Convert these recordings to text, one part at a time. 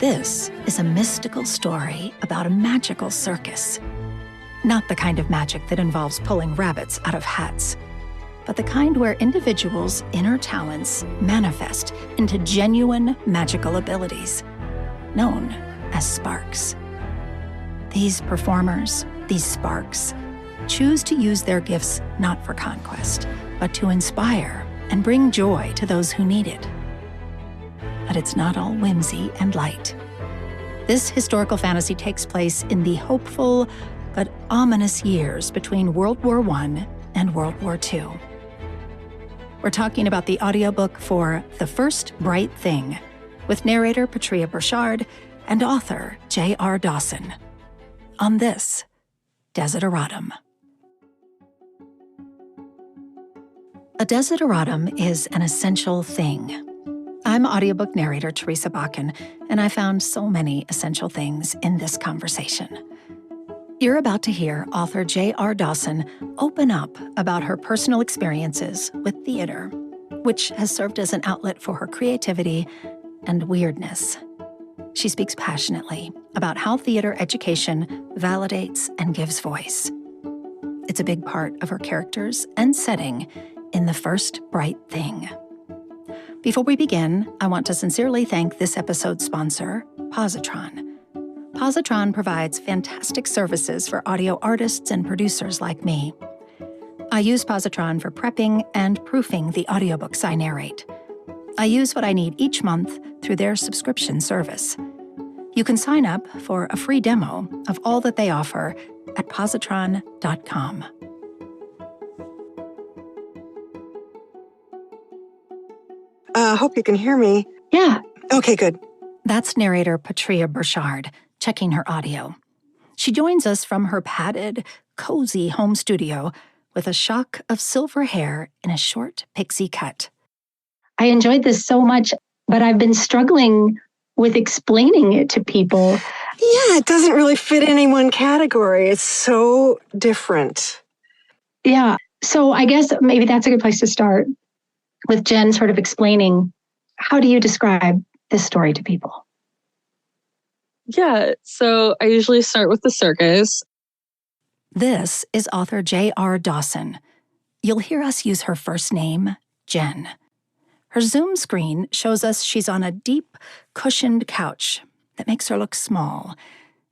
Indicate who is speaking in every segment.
Speaker 1: This is a mystical story about a magical circus. Not the kind of magic that involves pulling rabbits out of hats, but the kind where individuals' inner talents manifest into genuine magical abilities, known as sparks. These performers, these sparks, choose to use their gifts not for conquest, but to inspire and bring joy to those who need it. But it's not all whimsy and light. This historical fantasy takes place in the hopeful but ominous years between World War I and World War II. We're talking about the audiobook for The First Bright Thing, with narrator Petrea Burchard and author JR Dawson. On this, Desideratum. A desideratum is an essential thing. I'm audiobook narrator Teresa Bakken, and I found so many essential things in this conversation. You're about to hear author JR Dawson open up about her personal experiences with theater, which has served as an outlet for her creativity and weirdness. She speaks passionately about how theater education validates and gives voice. It's a big part of her characters and setting in The First Bright Thing. Before we begin, I want to sincerely thank this episode's sponsor, Positron. Positron provides fantastic services for audio artists and producers like me. I use Positron for prepping and proofing the audiobooks I narrate. I use what I need each month through their subscription service. You can sign up for a free demo of all that they offer at positron.com.
Speaker 2: Hope you can hear me.
Speaker 3: Yeah.
Speaker 2: Okay, good.
Speaker 1: That's narrator Petrea Burchard, checking her audio. She joins us from her padded, cozy home studio with a shock of silver hair in a short pixie cut.
Speaker 3: I enjoyed this so much, but I've been struggling with explaining it to people.
Speaker 2: Yeah, it doesn't really fit in any one category. It's so different.
Speaker 3: Yeah. So I guess maybe that's a good place to start with Jen sort of explaining, how do you describe this story to people?
Speaker 4: Yeah, so I usually start with the circus.
Speaker 1: This is author JR Dawson. You'll hear us use her first name, Jen. Her Zoom screen shows us she's on a deep, cushioned couch that makes her look small,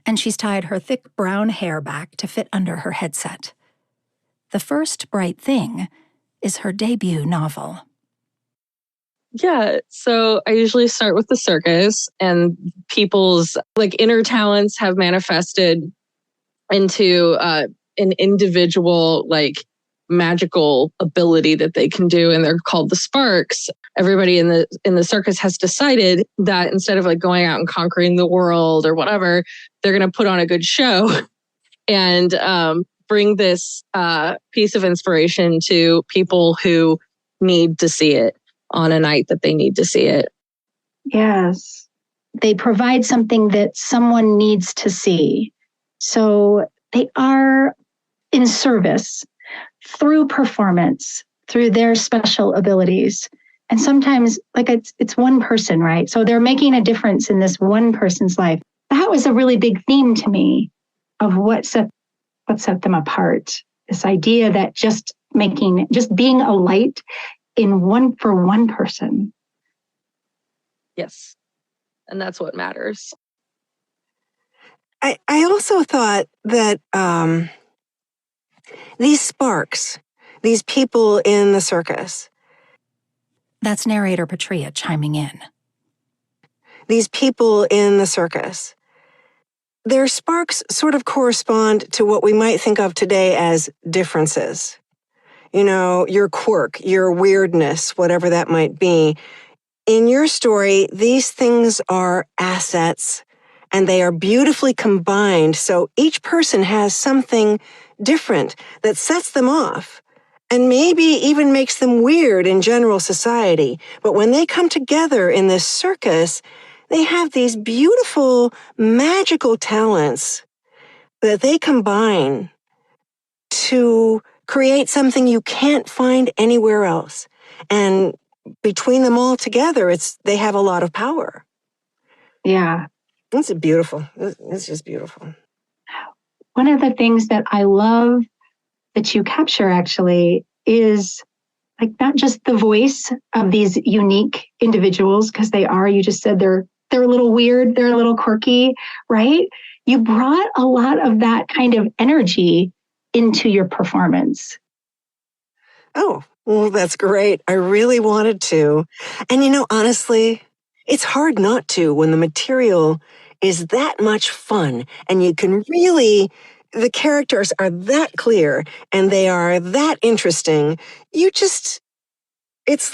Speaker 1: and she's tied her thick brown hair back to fit under her headset. The First Bright Thing is her debut novel.
Speaker 4: Yeah, so I usually start with the circus, and people's inner talents have manifested into an individual magical ability that they can do, and they're called the sparks. Everybody in the circus has decided that instead of going out and conquering the world or whatever, they're going to put on a good show and bring this piece of inspiration to people who need to see it on a night that they need to see it.
Speaker 3: Yes. They provide something that someone needs to see. So they are in service through performance, through their special abilities. And sometimes it's one person, right? So they're making a difference in this one person's life. That was a really big theme to me of what set them apart. This idea that just being a light for one person.
Speaker 4: Yes. And that's what matters.
Speaker 2: I also thought that these sparks, these people in the circus.
Speaker 1: That's narrator Petrea chiming in.
Speaker 2: These people in the circus. Their sparks sort of correspond to what we might think of today as differences. You know, your quirk, your weirdness, whatever that might be. In your story, these things are assets, and they are beautifully combined, so each person has something different that sets them off, and maybe even makes them weird in general society. But when they come together in this circus, they have these beautiful, magical talents that they combine to create something you can't find anywhere else. And between them all together, they have a lot of power.
Speaker 3: Yeah.
Speaker 2: It's beautiful. It's just beautiful.
Speaker 3: One of the things that I love that you capture actually is like not just the voice of these unique individuals, because they are, you just said they're a little weird, they're a little quirky, right? You brought a lot of that kind of energy into your performance.
Speaker 2: Oh, well, that's great. I really wanted to. And honestly, it's hard not to when the material is that much fun and you can really, the characters are that clear and they are that interesting. It's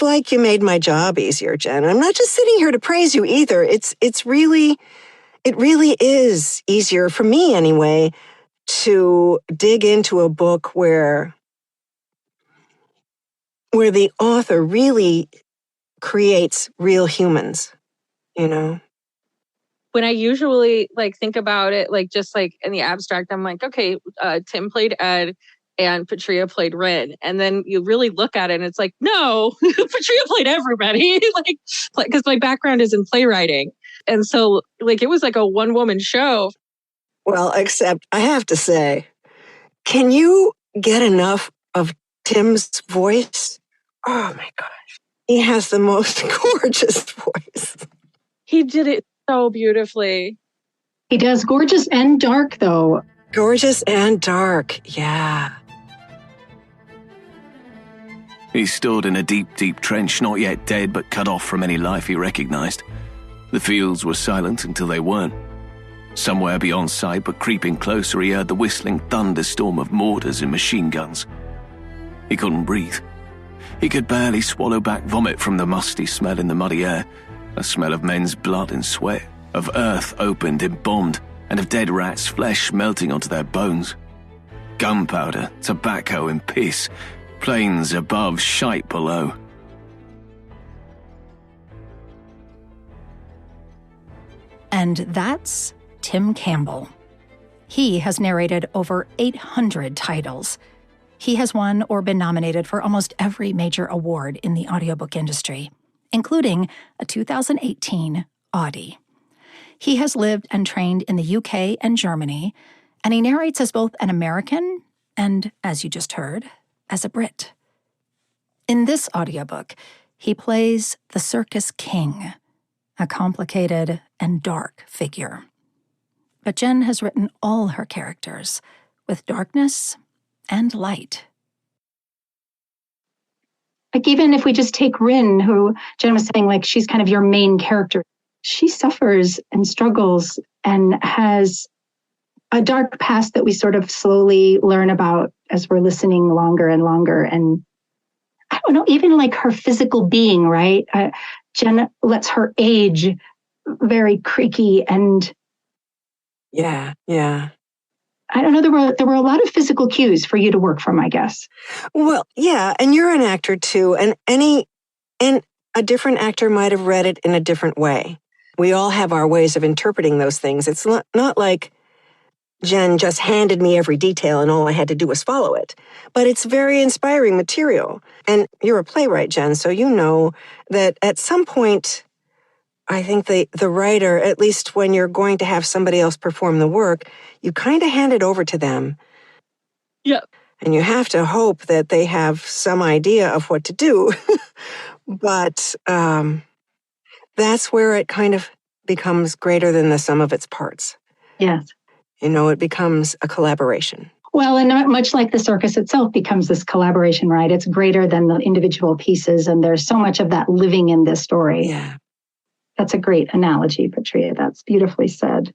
Speaker 2: like you made my job easier, Jen. I'm not just sitting here to praise you either. It really is easier for me anyway to dig into a book where the author really creates real humans,
Speaker 4: When I usually think about it, just in the abstract, I'm like, okay, Tim played Ed and Petrea played Rin. And then you really look at it and it's like, no, Petrea played everybody. Because my background is in playwriting. And so it was like a one-woman show.
Speaker 2: Well, except I have to say, can you get enough of Tim's voice? Oh my gosh. He has the most gorgeous voice.
Speaker 4: He did it so beautifully.
Speaker 3: He does gorgeous and dark, though.
Speaker 2: Gorgeous and dark, yeah.
Speaker 5: He stood in a deep, deep trench, not yet dead, but cut off from any life he recognized. The fields were silent until they weren't. Somewhere beyond sight, but creeping closer, he heard the whistling thunderstorm of mortars and machine guns. He couldn't breathe. He could barely swallow back vomit from the musty smell in the muddy air, a smell of men's blood and sweat, of earth opened and bombed, and of dead rats' flesh melting onto their bones. Gunpowder, tobacco and piss, planes above, shite below.
Speaker 1: And that's Tim Campbell. He has narrated over 800 titles. He has won or been nominated for almost every major award in the audiobook industry, including a 2018 Audie. He has lived and trained in the UK and Germany, and he narrates as both an American and, as you just heard, as a Brit. In this audiobook, he plays the circus king, a complicated and dark figure. But Jen has written all her characters with darkness and light.
Speaker 3: Like even if we just take Rin, who Jen was saying, she's kind of your main character, she suffers and struggles and has a dark past that we sort of slowly learn about as we're listening longer and longer. And I don't know, even her physical being, right? Jen lets her age very creaky and
Speaker 2: Yeah.
Speaker 3: I don't know, there were a lot of physical cues for you to work from, I guess.
Speaker 2: Well, yeah, and you're an actor too, and a different actor might have read it in a different way. We all have our ways of interpreting those things. It's not like Jen just handed me every detail and all I had to do was follow it. But it's very inspiring material. And you're a playwright, Jen, so you know that at some point, I think the writer, at least when you're going to have somebody else perform the work, you kind of hand it over to them.
Speaker 4: Yep.
Speaker 2: And you have to hope that they have some idea of what to do. But that's where it kind of becomes greater than the sum of its parts.
Speaker 3: Yes.
Speaker 2: It becomes a collaboration.
Speaker 3: Well, and much like the circus itself becomes this collaboration, right? It's greater than the individual pieces, and there's so much of that living in this story.
Speaker 2: Yeah.
Speaker 3: That's a great analogy, Petrea. That's beautifully said.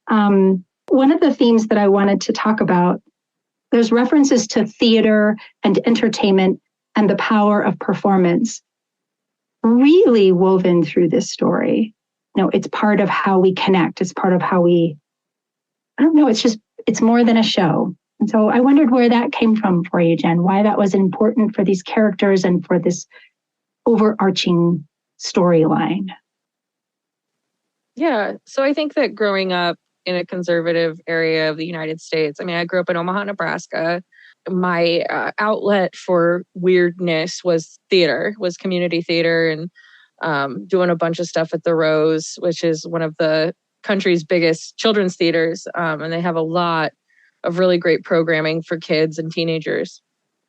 Speaker 3: One of the themes that I wanted to talk about, there's references to theater and entertainment and the power of performance really woven through this story. It's part of how we connect. It's part of how it's more than a show. And so I wondered where that came from for you, Jen, why that was important for these characters and for this overarching storyline.
Speaker 4: Yeah. So I think that growing up in a conservative area of the United States, I grew up in Omaha, Nebraska. My outlet for weirdness was theater, was community theater, and doing a bunch of stuff at the Rose, which is one of the country's biggest children's theaters. And they have a lot of really great programming for kids and teenagers.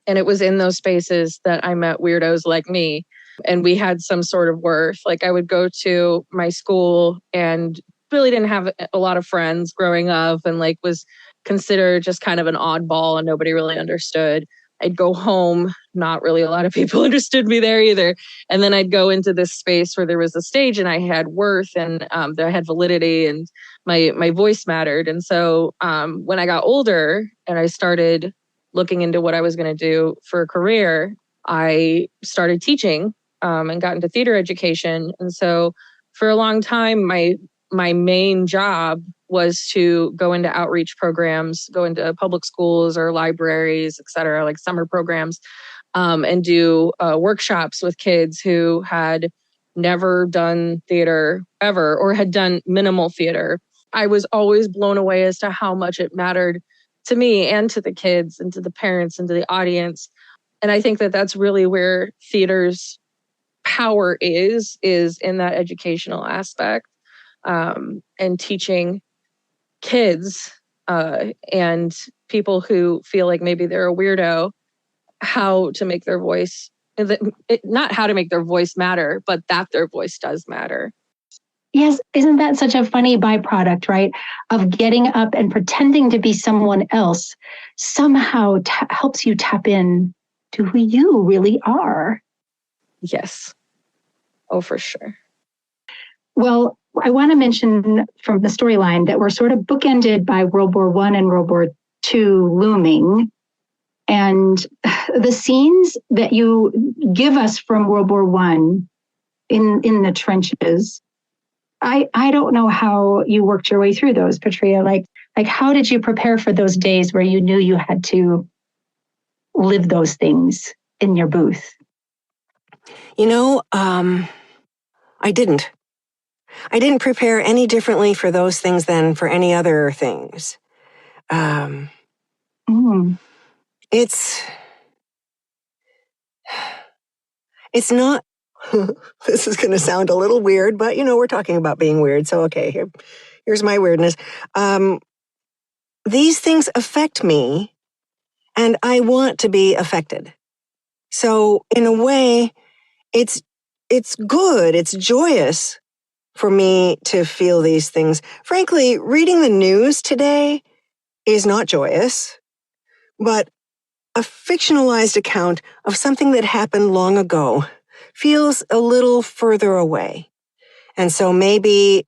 Speaker 4: And it was in those spaces that I met weirdos like me. And we had some sort of worth. Like I would go to my school and really didn't have a lot of friends growing up and like was considered just kind of an oddball and nobody really understood. I'd go home, not really a lot of people understood me there either. And then I'd go into this space where there was a stage and I had worth and I had validity and my voice mattered. And so when I got older and I started looking into what I was going to do for a career, I started teaching and got into theater education. And so for a long time, my main job was to go into outreach programs, go into public schools or libraries, et cetera, like summer programs, and do workshops with kids who had never done theater ever or had done minimal theater. I was always blown away as to how much it mattered to me and to the kids and to the parents and to the audience. And I think that that's really where theater's power is in that educational aspect, and teaching kids and people who feel like maybe they're a weirdo how to make their voice, not how to make their voice matter, but that their voice does matter.
Speaker 3: Yes, isn't that such a funny byproduct, right? Of getting up and pretending to be someone else somehow helps you tap in to who you really are.
Speaker 4: Yes. Oh, for sure.
Speaker 3: Well, I want to mention from the storyline that we're sort of bookended by World War I and World War II looming. And the scenes that you give us from World War I in the trenches, I don't know how you worked your way through those, Petrea. Like how did you prepare for those days where you knew you had to live those things in your booth?
Speaker 2: I didn't. I didn't prepare any differently for those things than for any other things. It's not, this is going to sound a little weird, but we're talking about being weird. So, okay, here's my weirdness. These things affect me and I want to be affected. So in a way, it's good. It's joyous for me to feel these things. Frankly, reading the news today is not joyous, but a fictionalized account of something that happened long ago feels a little further away. And so maybe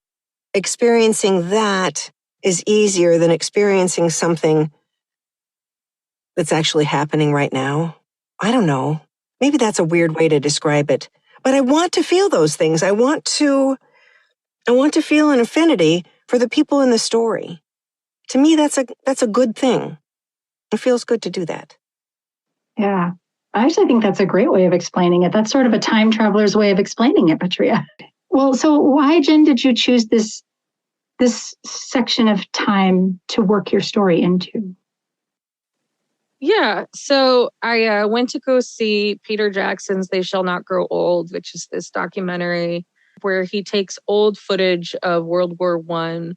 Speaker 2: experiencing that is easier than experiencing something that's actually happening right now. I don't know. Maybe that's a weird way to describe it. But I want to feel those things. I want to feel an affinity for the people in the story. To me, that's a good thing. It feels good to do that.
Speaker 3: Yeah. I actually think that's a great way of explaining it. That's sort of a time traveler's way of explaining it, Petrea. Well, so why, Jen, did you choose this section of time to work your story into?
Speaker 4: Yeah, so I went to go see Peter Jackson's They Shall Not Grow Old, which is this documentary where he takes old footage of World War I,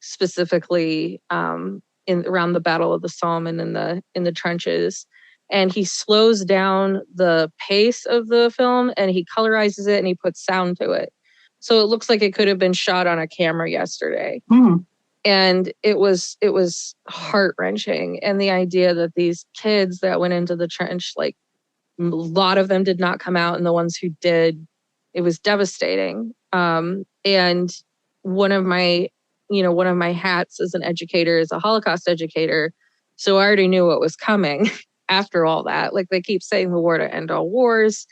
Speaker 4: specifically around the Battle of the Somme and in the trenches. And he slows down the pace of the film and he colorizes it and he puts sound to it. So it looks like it could have been shot on a camera yesterday. And it was heart-wrenching. And the idea that these kids that went into the trench, like a lot of them did not come out, and the ones who did, it was devastating. And one of my hats as an educator is a Holocaust educator. So I already knew what was coming after all that. Like they keep saying the war to end all wars.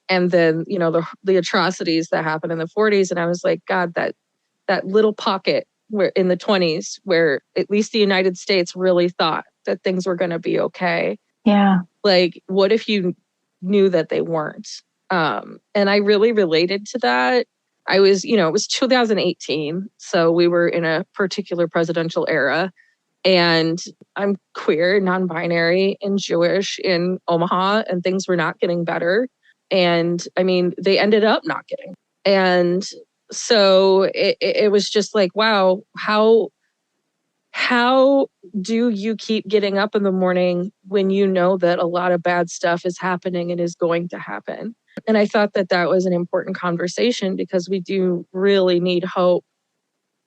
Speaker 4: And then, the atrocities that happened in the 40s. And I was like, God, that little pocket where in the 20s, where at least the United States really thought that things were going to be okay.
Speaker 3: Yeah.
Speaker 4: Like, what if you knew that they weren't? And I really related to that. I was, it was 2018. So we were in a particular presidential era. And I'm queer, non-binary, and Jewish in Omaha, and things were not getting better. And I mean, they ended up not getting. And So it was just like, wow, how do you keep getting up in the morning when you know that a lot of bad stuff is happening and is going to happen? And I thought that that was an important conversation because we do really need hope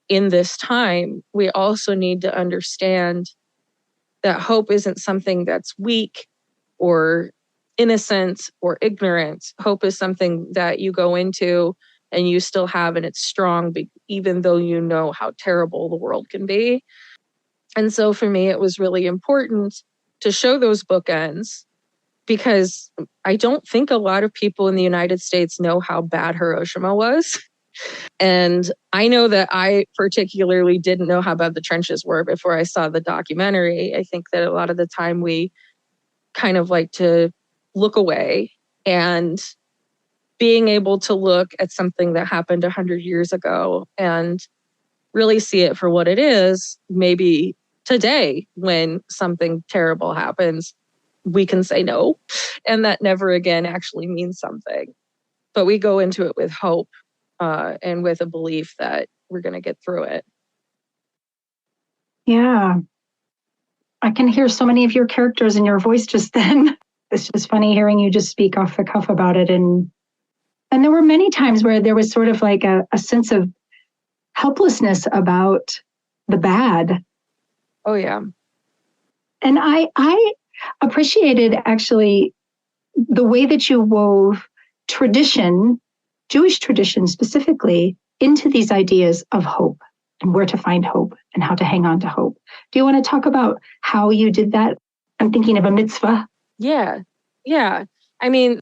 Speaker 4: in this time. We also need to understand that hope isn't something that's weak or innocent or ignorant. Hope is something that you go into and you still have, and it's strong, even though you know how terrible the world can be. And so for me, it was really important to show those bookends because I don't think a lot of people in the United States know how bad Hiroshima was. And I know that I particularly didn't know how bad the trenches were before I saw the documentary. I think that a lot of the time we kind of like to look away, and being able to look at something that happened 100 years ago and really see it for what it is, maybe today when something terrible happens, we can say no. And that never again actually means something. But we go into it with hope and with a belief that we're going to get through it.
Speaker 3: Yeah. I can hear so many of your characters in your voice just then. It's just funny hearing you just speak off the cuff about it. And there were many times where there was sort of like a sense of helplessness about the bad.
Speaker 4: Oh, yeah.
Speaker 3: And I appreciated actually the way that you wove tradition, Jewish tradition specifically, into these ideas of hope and where to find hope and how to hang on to hope. Do you want to talk about how you did that? I'm thinking of a mitzvah.
Speaker 4: Yeah. I mean,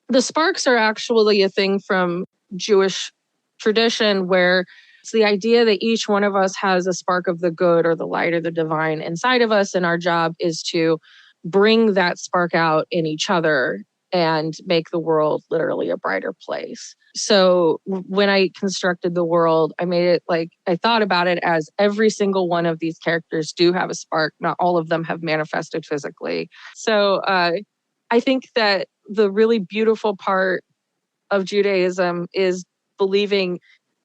Speaker 4: the sparks are actually a thing from Jewish tradition where it's the idea that each one of us has a spark of the good or the light or the divine inside of us. And our job is to bring that spark out in each other and make the world literally a brighter place. So when I constructed the world, I made it like, I thought about it as every single one of these characters do have a spark. Not all of them have manifested physically. So I think that the really beautiful part of Judaism is believing,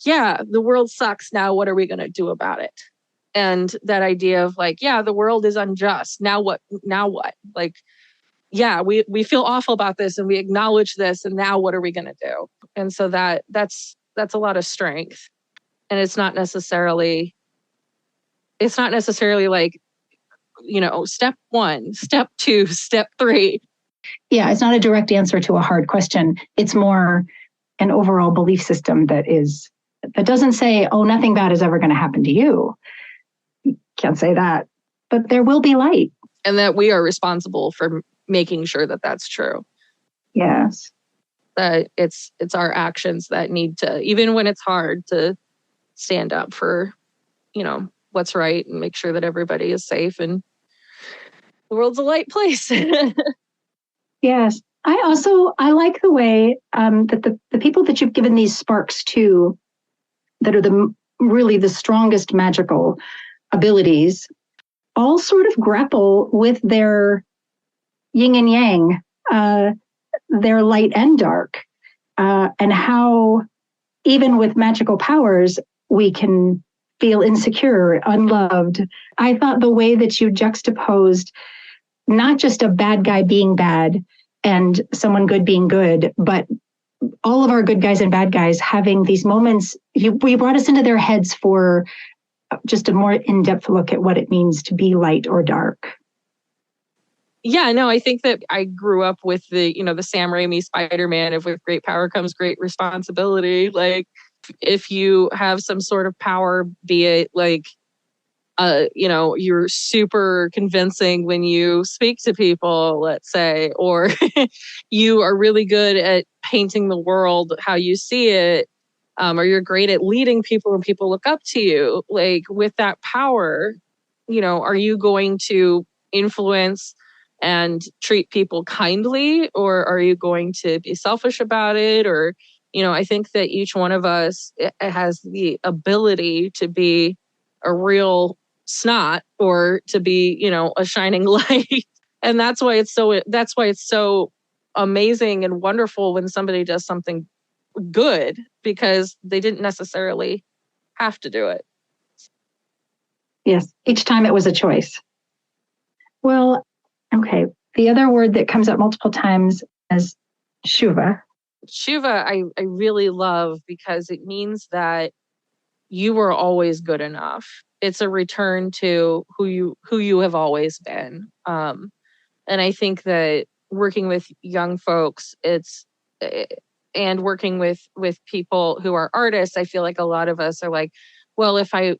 Speaker 4: yeah, the world sucks. Now, what are we going to do about it? And that idea of like, yeah, the world is unjust. Now what? Like, yeah, we feel awful about this and we acknowledge this. And now what are we going to do? And so that's a lot of strength. And it's not necessarily like, step 1, step 2, step 3.
Speaker 3: Yeah, it's not a direct answer to a hard question. It's more an overall belief system that doesn't say, oh, nothing bad is ever going to happen to you. Can't say that, but there will be light.
Speaker 4: And that we are responsible for making sure that that's true.
Speaker 3: Yes.
Speaker 4: That it's our actions that need to, even when it's hard, to stand up for, what's right and make sure that everybody is safe and the world's a light place.
Speaker 3: Yes. I like the way that the people that you've given these sparks to, that are really the strongest magical abilities, all sort of grapple with their yin and yang, their light and dark, and how even with magical powers, we can feel insecure, unloved. I thought the way that you juxtaposed not just a bad guy being bad and someone good being good, but all of our good guys and bad guys having these moments, we brought us into their heads for just a more in-depth look at what it means to be light or dark.
Speaker 4: Yeah, no, I think that I grew up with the Sam Raimi Spider-Man of with great power comes great responsibility. Like if you have some sort of power, be it like, you're super convincing when you speak to people, let's say, or you are really good at painting the world how you see it, or you're great at leading people and people look up to you. Like with that power, are you going to influence and treat people kindly, or are you going to be selfish about it? Or, I think that each one of us has the ability to be a real snot or to be, a shining light. And that's why it's so amazing and wonderful when somebody does something good because they didn't necessarily have to do it.
Speaker 3: Yes, each time it was a choice. Well, okay. The other word that comes up multiple times is shuva.
Speaker 4: Shuva, I really love because it means that you were always good enough. It's a return to who you have always been. And I think that working with young folks, and working with people who are artists, I feel like a lot of us are like, well, if I,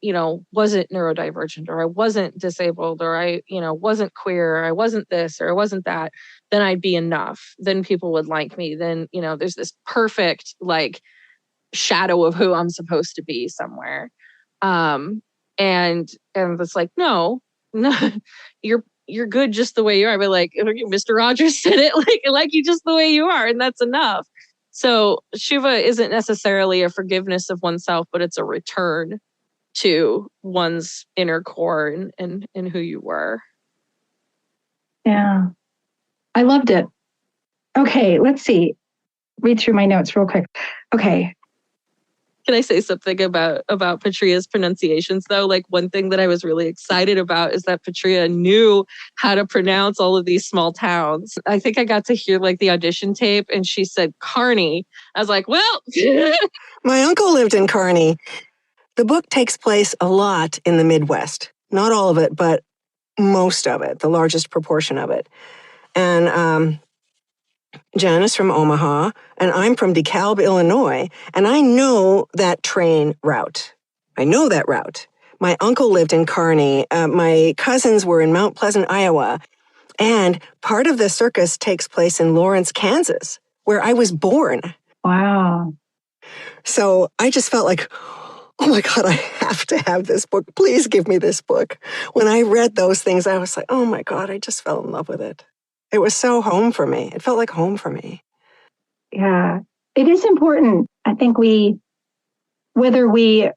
Speaker 4: wasn't neurodivergent, or I wasn't disabled, or I, wasn't queer, or I wasn't this, or I wasn't that, then I'd be enough. Then people would like me. Then, there's this perfect like shadow of who I'm supposed to be somewhere. And it's like, no, you're good just the way you are. But like Mr. Rogers said it, I like you just the way you are, and that's enough. So Shuva isn't necessarily a forgiveness of oneself, but it's a return to one's inner core and who you were.
Speaker 3: Yeah. I loved it. Okay, let's see. Read through my notes real quick. Okay.
Speaker 4: Can I say something about Petrea's pronunciations, though? Like, one thing that I was really excited about is that Petrea knew how to pronounce all of these small towns. I think I got to hear like the audition tape, and she said Kearney. I was like, well.
Speaker 2: My uncle lived in Kearney. The book takes place a lot in the Midwest. Not all of it, but most of it, the largest proportion of it. And Jen is from Omaha, and I'm from DeKalb, Illinois, and I know that train route. I know that route. My uncle lived in Kearney. My cousins were in Mount Pleasant, Iowa, and part of the circus takes place in Lawrence, Kansas, where I was born.
Speaker 3: Wow.
Speaker 2: So I just felt like, oh my God, I have to have this book. Please give me this book. When I read those things, I was like, oh my God, I just fell in love with it. It was so home for me. It felt like home for me.
Speaker 3: Yeah, it is important. I think whether we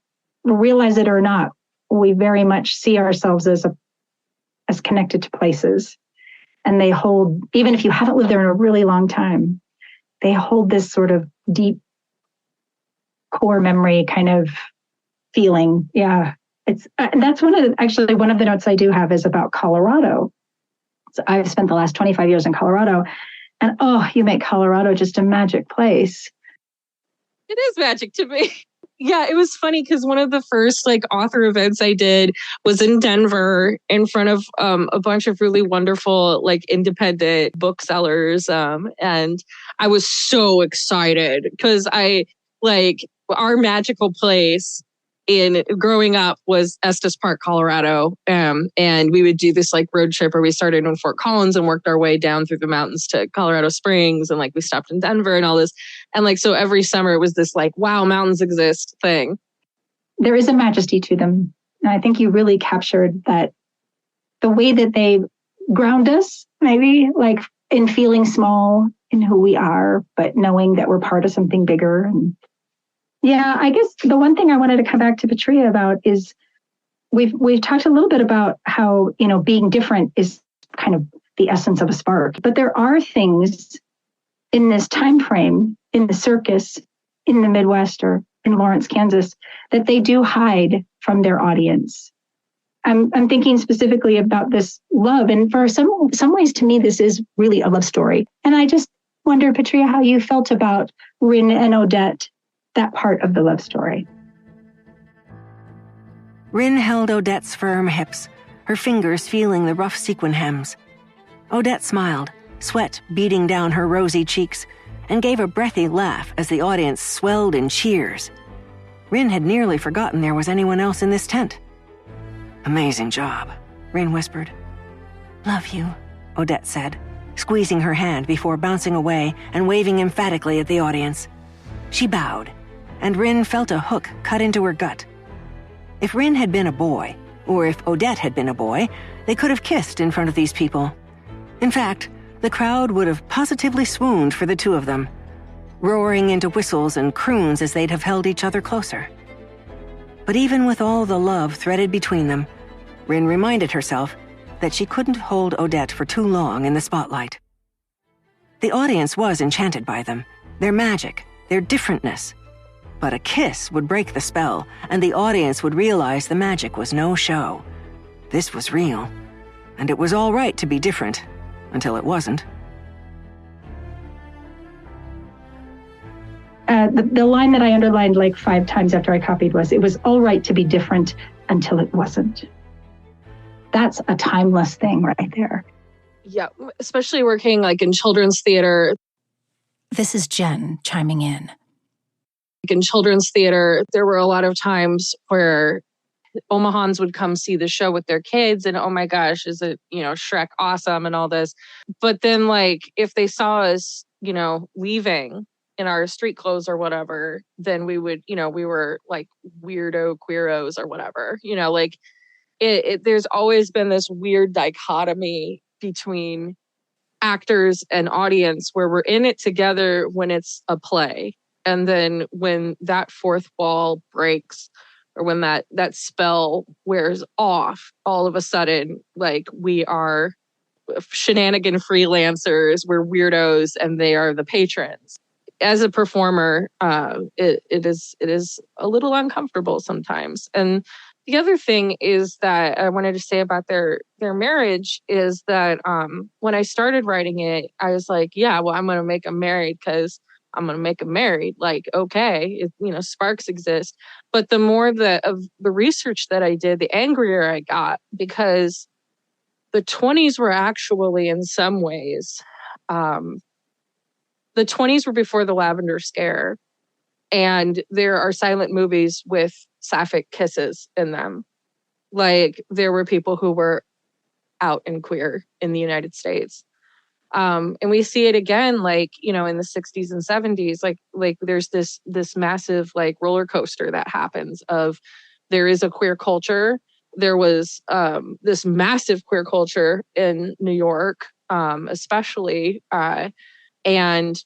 Speaker 3: realize it or not, we very much see ourselves as connected to places. And they hold, even if you haven't lived there in a really long time, they hold this sort of deep core memory kind of feeling. Yeah, that's one of the notes I do have is about Colorado. So I've spent the last 25 years in Colorado, and you make Colorado just a magic place.
Speaker 4: It is magic to me. Yeah, it was funny because one of the first like author events I did was in Denver in front of a bunch of really wonderful like independent booksellers. And I was so excited because our magical place in growing up was Estes Park, Colorado. And we would do this like road trip where we started in Fort Collins and worked our way down through the mountains to Colorado Springs. And like we stopped in Denver and all this. And like, so every summer it was this like, wow, mountains exist thing.
Speaker 3: There is a majesty to them. And I think you really captured that, the way that they ground us, maybe like in feeling small in who we are, but knowing that we're part of something bigger. And yeah, I guess the one thing I wanted to come back to Petrea about is we've talked a little bit about how, being different is kind of the essence of a spark. But there are things in this time frame, in the circus, in the Midwest or in Lawrence, Kansas, that they do hide from their audience. I'm thinking specifically about this love. And for some ways, to me, this is really a love story. And I just wonder, Petrea, how you felt about Rin and Odette, that part of the love story.
Speaker 6: Rin held Odette's firm hips, her fingers feeling the rough sequin hems. Odette smiled, sweat beading down her rosy cheeks, and gave a breathy laugh as the audience swelled in cheers. Rin had nearly forgotten there was anyone else in this tent. "Amazing job," Rin whispered. "Love you," Odette said, squeezing her hand before bouncing away and waving emphatically at the audience. She bowed, and Rin felt a hook cut into her gut. If Rin had been a boy, or if Odette had been a boy, they could have kissed in front of these people. In fact, the crowd would have positively swooned for the two of them, roaring into whistles and croons as they'd have held each other closer. But even with all the love threaded between them, Rin reminded herself that she couldn't hold Odette for too long in the spotlight. The audience was enchanted by them, their magic, their differentness. But a kiss would break the spell, and the audience would realize the magic was no show. This was real, and it was all right to be different, until it wasn't.
Speaker 3: The line that I underlined like 5 times after I copied was, it was all right to be different until it wasn't. That's a timeless thing right there.
Speaker 4: Yeah, especially working like in children's theater.
Speaker 1: This is Jen chiming in.
Speaker 4: In children's theater, there were a lot of times where Omahans would come see the show with their kids and, oh my gosh, is it, Shrek awesome and all this. But then like, if they saw us, leaving in our street clothes or whatever, then we would, we were like weirdo queeros or whatever, like there's always been this weird dichotomy between actors and audience where we're in it together when it's a play. And then when that fourth wall breaks, or when that spell wears off, all of a sudden, like we are shenanigan freelancers, we're weirdos, and they are the patrons. As a performer, it is a little uncomfortable sometimes. And the other thing is that I wanted to say about their marriage is that when I started writing it, I was like, yeah, well, I'm going to make them married because I'm going to make them married. Like, okay, sparks exist. But the more of the research that I did, the angrier I got, because the 20s were actually, in some ways, the 20s were before the Lavender Scare. And there are silent movies with sapphic kisses in them. Like, there were people who were out and queer in the United States. And we see it again, like, in the 60s and 70s, like there's this massive like roller coaster that happens of, there is a queer culture. There was this massive queer culture in New York, especially, and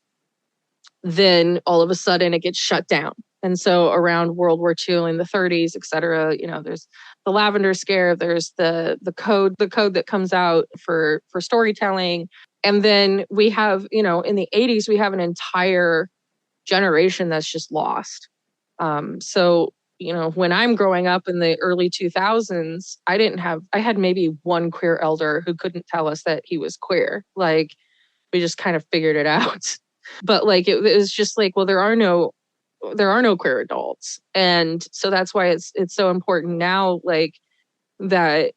Speaker 4: then all of a sudden it gets shut down. And so around World War II in the 30s, et cetera, there's the Lavender Scare, there's the code that comes out for storytelling. And then we have, in the 80s, we have an entire generation that's just lost. So, when I'm growing up in the early 2000s, I had maybe one queer elder who couldn't tell us that he was queer. Like, we just kind of figured it out. But like, it was just like, well, there are no queer adults. And so that's why it's so important now, like, that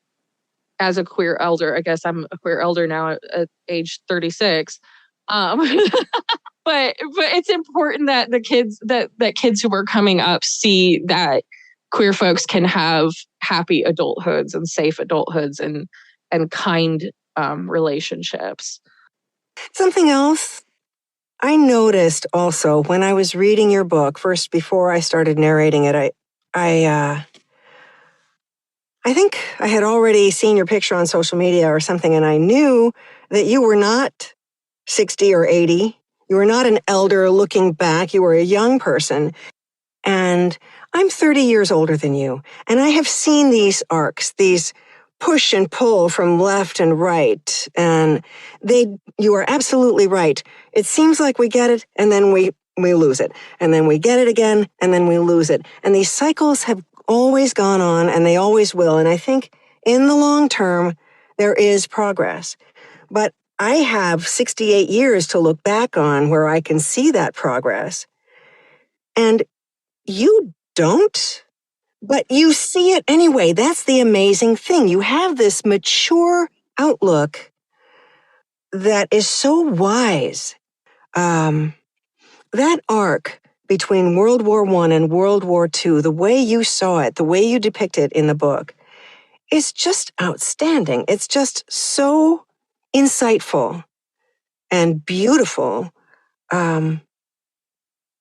Speaker 4: as a queer elder, I guess I'm a queer elder now at age 36. But it's important that the kids, that kids who are coming up see that queer folks can have happy adulthoods and safe adulthoods and kind relationships.
Speaker 2: Something else I noticed also when I was reading your book, first before I started narrating it, I think I had already seen your picture on social media or something, and I knew that you were not 60 or 80. You were not an elder looking back. You were a young person. And I'm 30 years older than you, and I have seen these arcs, these push and pull from left and right, and you are absolutely right. It seems like we get it, and then we lose it, and then we get it again, and then we lose it. And these cycles have always gone on, and they always will. And I think in the long term, there is progress. But I have 68 years to look back on where I can see that progress. And you don't, but you see it anyway. That's the amazing thing. You have this mature outlook that is so wise. That arc between World War I and World War II, the way you saw it, the way you depict it in the book, is just outstanding. It's just so insightful and beautiful.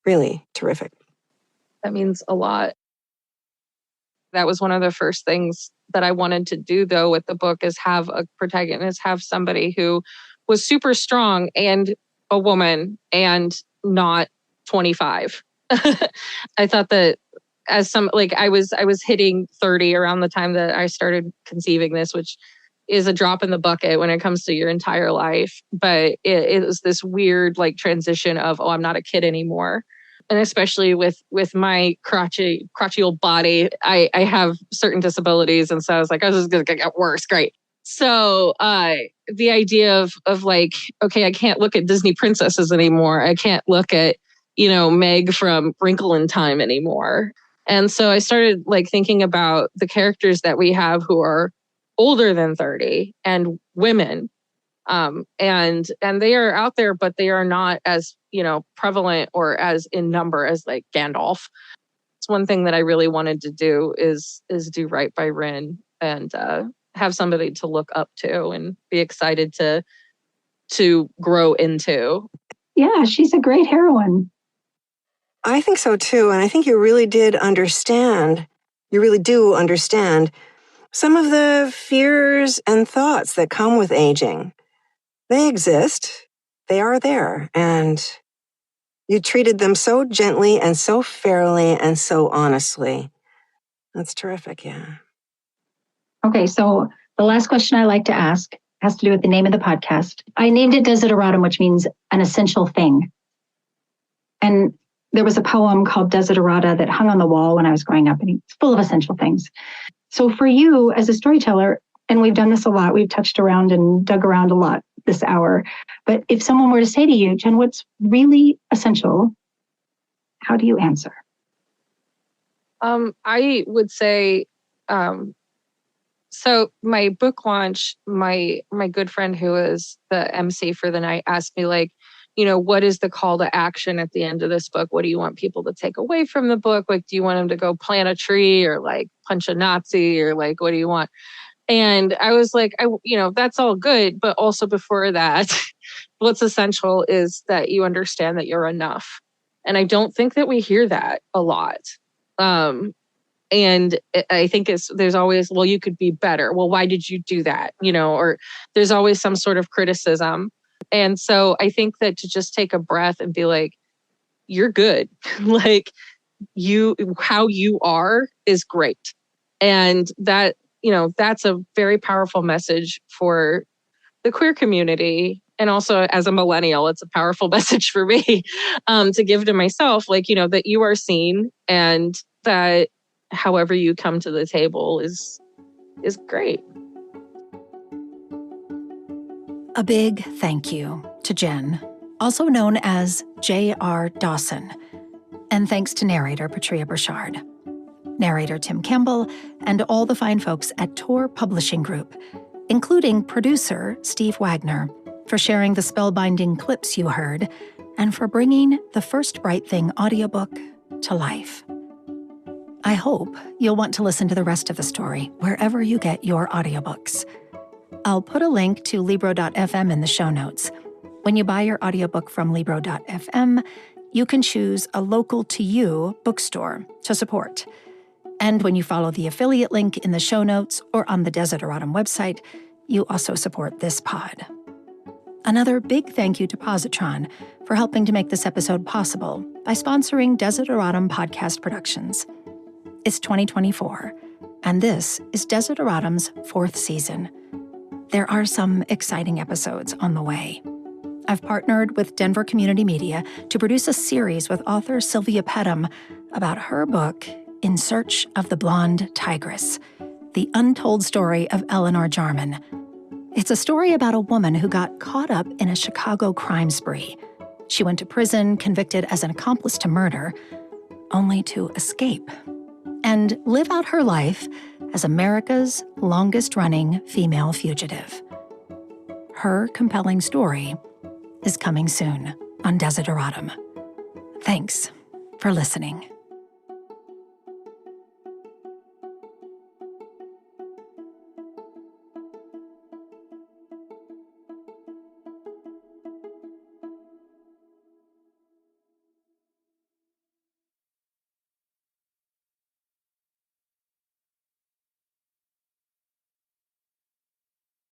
Speaker 2: Really terrific.
Speaker 4: That means a lot. That was one of the first things that I wanted to do, though, with the book, is have a protagonist, have somebody who was super strong and a woman and not 25. I thought that I was hitting 30 around the time that I started conceiving this, which is a drop in the bucket when it comes to your entire life. But it was this weird like transition of, oh, I'm not a kid anymore. And especially with my crotchety old body, I have certain disabilities. And so I was like, oh, this is going to get worse. Great. So the idea of like, okay, I can't look at Disney princesses anymore. I can't look at, Meg from Wrinkle in Time anymore. And so I started like thinking about the characters that we have who are older than 30 and women. And they are out there, but they are not as, prevalent or as in number as like Gandalf. It's one thing that I really wanted to do is do right by Rin and have somebody to look up to and be excited to grow into.
Speaker 3: Yeah, she's a great heroine.
Speaker 2: I think so too. And I think you really do understand some of the fears and thoughts that come with aging. They exist. They are there. And you treated them so gently and so fairly and so honestly. That's terrific, yeah.
Speaker 3: Okay, so the last question I like to ask has to do with the name of the podcast. I named it Desideratum, which means an essential thing. And there was a poem called Desiderata that hung on the wall when I was growing up, and it's full of essential things. So for you as a storyteller, and we've done this a lot, we've touched around and dug around a lot this hour, but if someone were to say to you, Jen, what's really essential, how do you answer?
Speaker 4: I would say, so my book launch, my good friend who is the MC for the night asked me like, what is the call to action at the end of this book? What do you want people to take away from the book? Like, do you want them to go plant a tree or like punch a Nazi or like, what do you want? And I was like, that's all good. But also before that, what's essential is that you understand that you're enough. And I don't think that we hear that a lot. And I think there's always, well, you could be better. Well, why did you do that? Or there's always some sort of criticism. And so I think that to just take a breath and be like, you're good. Like how you are is great. And that, that's a very powerful message for the queer community. And also as a millennial, it's a powerful message for me to give to myself, like, that you are seen and that however you come to the table is great.
Speaker 1: A big thank you to Jen, also known as JR Dawson, and thanks to narrator Petrea Burchard, narrator Tim Campbell, and all the fine folks at Tor Publishing Group, including producer Steve Wagner, for sharing the spellbinding clips you heard, and for bringing the First Bright Thing audiobook to life. I hope you'll want to listen to the rest of the story wherever you get your audiobooks. I'll put a link to Libro.fm in the show notes. When you buy your audiobook from Libro.fm, you can choose a local to you bookstore to support. And when you follow the affiliate link in the show notes or on the Desideratum website, you also support this pod. Another big thank you to Positron for helping to make this episode possible by sponsoring Desideratum Podcast Productions. It's 2024, and this is Desideratum's 4th season. There are some exciting episodes on the way. I've partnered with Denver Community Media to produce a series with author Sylvia Pettum about her book, In Search of the Blonde Tigress, the untold story of Eleanor Jarman. It's a story about a woman who got caught up in a Chicago crime spree. She went to prison, convicted as an accomplice to murder, only to escape and live out her life as America's longest-running female fugitive. Her compelling story is coming soon on Desideratum. Thanks for listening.